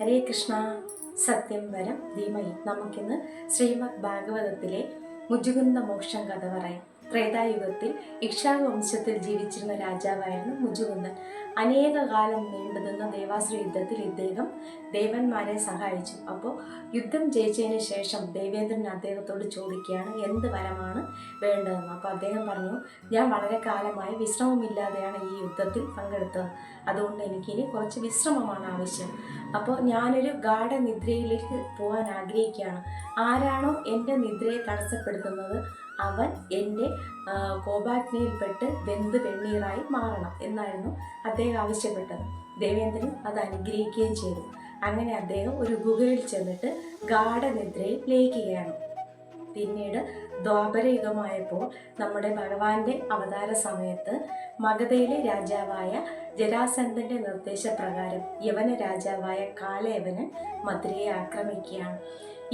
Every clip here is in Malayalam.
ഹരേ കൃഷ്ണ. സത്യം വരം ധീമഹി. നമുക്കിന്ന് ശ്രീമദ് ഭാഗവതത്തിലെ മുജുകുന്ദ മോക്ഷം കഥ പറയാം. ത്രേതായുഗത്തിൽ ഇക്ഷ്വാകു വംശത്തിൽ ജീവിച്ചിരുന്ന രാജാവായിരുന്നു മുജുകുന്ദൻ. അനേക കാലം നീണ്ടുനിന്ന ദേവാസുര യുദ്ധത്തിൽ ഇദ്ദേഹം ദേവന്മാരെ സഹായിച്ചു. അപ്പോൾ യുദ്ധം ജയിച്ചതിന് ശേഷം ദേവേന്ദ്രൻ അദ്ദേഹത്തോട് ചോദിക്കുകയാണ് എന്ത് വരമാണ് വേണ്ടതെന്ന്. അപ്പോൾ അദ്ദേഹം പറഞ്ഞു, ഞാൻ വളരെ കാലമായി വിശ്രമമില്ലാതെയാണ് ഈ യുദ്ധത്തിൽ പങ്കെടുത്തത്, അതുകൊണ്ട് എനിക്കിനി കുറച്ച് വിശ്രമമാണ് ആവശ്യം. അപ്പോൾ ഞാനൊരു ഗാഠനിദ്രയിലേക്ക് പോകാൻ ആഗ്രഹിക്കുകയാണ്. ആരാണോ എൻ്റെ നിദ്രയെ തടസ്സപ്പെടുത്തുന്നത് അവൻ എൻ്റെ കോപാഗ്നിയിൽപ്പെട്ട് വെന്ത് വെണ്ണീറായി മാറണം എന്നായിരുന്നു അദ്ദേഹം ആവശ്യപ്പെട്ടത്. ദേവേന്ദ്രൻ അത് അനുഗ്രഹിക്കുകയും ചെയ്തു. അങ്ങനെ അദ്ദേഹം ഒരു ഗുഹയിൽ ചെന്നിട്ട് ഗാഠനിദ്രയിൽ ലയിക്കുകയാണ്. പിന്നീട് ദ്വാപരയുഗമായപ്പോൾ നമ്മുടെ ഭഗവാന്റെ അവതാര സമയത്ത് മഗധയിലെ രാജാവായ ജരാസന്ധന്റെ നിർദ്ദേശപ്രകാരം യവന രാജാവായ കാലയവനൻ മധുരയെ ആക്രമിക്കുകയാണ്.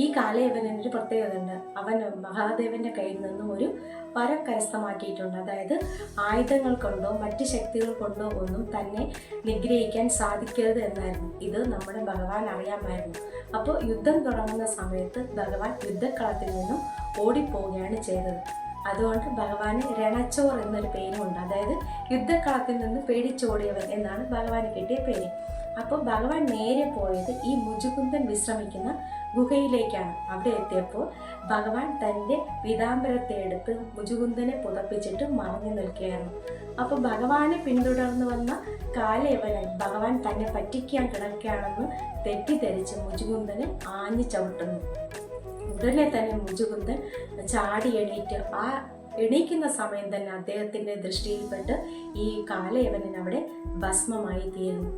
ഈ കാലയവനൊരു പ്രത്യേകത ഉണ്ട്. അവൻ മഹാദേവന്റെ കയ്യിൽ നിന്നും ഒരു വരം കരസ്ഥമാക്കിയിട്ടുണ്ട്. അതായത് ആയുധങ്ങൾ കൊണ്ടോ മറ്റ് ശക്തികൾ കൊണ്ടോ ഒന്നും തന്നെ നിഗ്രഹിക്കാൻ സാധിക്കരുത് എന്നായിരുന്നു. ഇത് നമ്മുടെ ഭഗവാൻ അറിയാമായിരുന്നു. അപ്പോൾ യുദ്ധം തുടങ്ങുന്ന സമയത്ത് ഭഗവാൻ യുദ്ധക്കളത്തിൽ നിന്നും ഓടിപ്പോവുകയാണ് ചെയ്തത്. അതുകൊണ്ട് ഭഗവാന് രണച്ചോർ എന്നൊരു പേരുമുണ്ട്. അതായത് യുദ്ധക്കളത്തിൽ നിന്ന് പേടിച്ചോടിയവൻ എന്നാണ് ഭഗവാന് കിട്ടിയ പേര്. അപ്പോൾ ഭഗവാൻ നേരെ പോയത് ഈ മുജുകുന്ദൻ വിശ്രമിക്കുന്ന ഗുഹയിലേക്കാണ്. അവിടെ എത്തിയപ്പോൾ ഭഗവാൻ തൻ്റെ പീതാംബരത്തെ എടുത്ത് മുജുകുന്ദനെ പുതപ്പിച്ചിട്ട് മറഞ്ഞു നിൽക്കുകയായിരുന്നു. അപ്പോൾ ഭഗവാനെ പിന്തുടർന്ന് വന്ന കാലയവനൻ ഭഗവാൻ തന്നെ പറ്റിക്കാൻ കിടക്കുകയാണെന്ന് തെറ്റിദ്ധരിച്ച് മുജുകുന്ദനെ ആഞ്ഞു ചവിട്ടുന്നു. ഉടനെ തന്നെ മുജുകുന്ദൻ ചാടി എണീറ്റ് ആ എണീക്കുന്ന സമയം തന്നെ അദ്ദേഹത്തിൻ്റെ ദൃഷ്ടിയിൽപ്പെട്ട് ഈ കാലയവനൻ അവിടെ ഭസ്മമായി തീരുന്നു.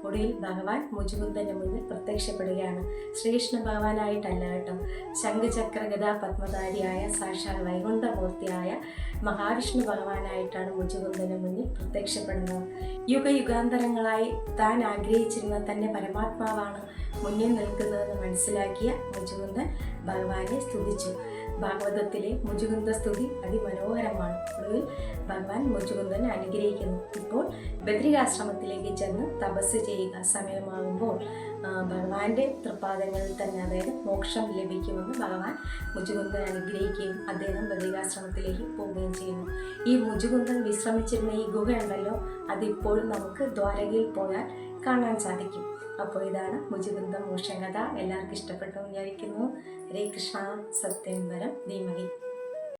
ഒടുവിൽ ഭഗവാൻ മുജുകുന്ദന്റെ മുന്നിൽ പ്രത്യക്ഷപ്പെടുകയാണ്. ശ്രീകൃഷ്ണ ഭഗവാനായിട്ടല്ല കേട്ടോ, ശംഖചക്ര ഗദാ പത്മധാരിയായ സാക്ഷാൽ വൈകുണ്ഠമൂർത്തിയായ മഹാവിഷ്ണു ഭഗവാനായിട്ടാണ് മുജുകുന്ദന് മുന്നിൽ പ്രത്യക്ഷപ്പെടുന്നത്. യുഗയുഗാന്തരങ്ങളായി താൻ ആഗ്രഹിച്ചിരുന്ന തൻ്റെ പരമാത്മാവാണ് മുന്നിൽ നിൽക്കുന്നതെന്ന് മനസ്സിലാക്കിയ മുജുകുന്ദൻ ഭഗവാനെ സ്തുതിച്ചു. ഭാഗവതത്തിലെ മുജുകുന്ദ സ്തുതി അതിമനോഹരമാണ്. ഒടുവിൽ ഭഗവാൻ മുജുകുന്ദനെ അനുഗ്രഹിക്കുന്നു. ഇപ്പോൾ ബദ്രികാശ്രമത്തിലേക്ക് ചെന്ന് തപസ് ചെയ്യുക. സമയമാകുമ്പോൾ ഭഗവാന്റെ തൃപ്പാദങ്ങളിൽ തന്നെ അതായത് മോക്ഷം ലഭിക്കുമെന്ന് ഭഗവാൻ മുജുകുന്ദൻ അനുഗ്രഹിക്കുകയും അദ്ദേഹം ബദ്രികാശ്രമത്തിലേക്ക് പോവുകയും ചെയ്യുന്നു. ഈ മുജുകുന്ദൻ വിശ്രമിച്ചിരുന്ന ഈ ഗുഹ ഉണ്ടല്ലോ, അതിപ്പോഴും നമുക്ക് ദ്വാരകയിൽ പോയാൽ കാണാൻ സാധിക്കും. അപ്പോൾ ഇതാണ് മുജുകുന്ദ മോക്ഷം കഥ. എല്ലാവർക്കും ഇഷ്ടപ്പെട്ടു വിചാരിക്കുന്നു. ഹരേ കൃഷ്ണ. സത്യം വരം ധീമഹി.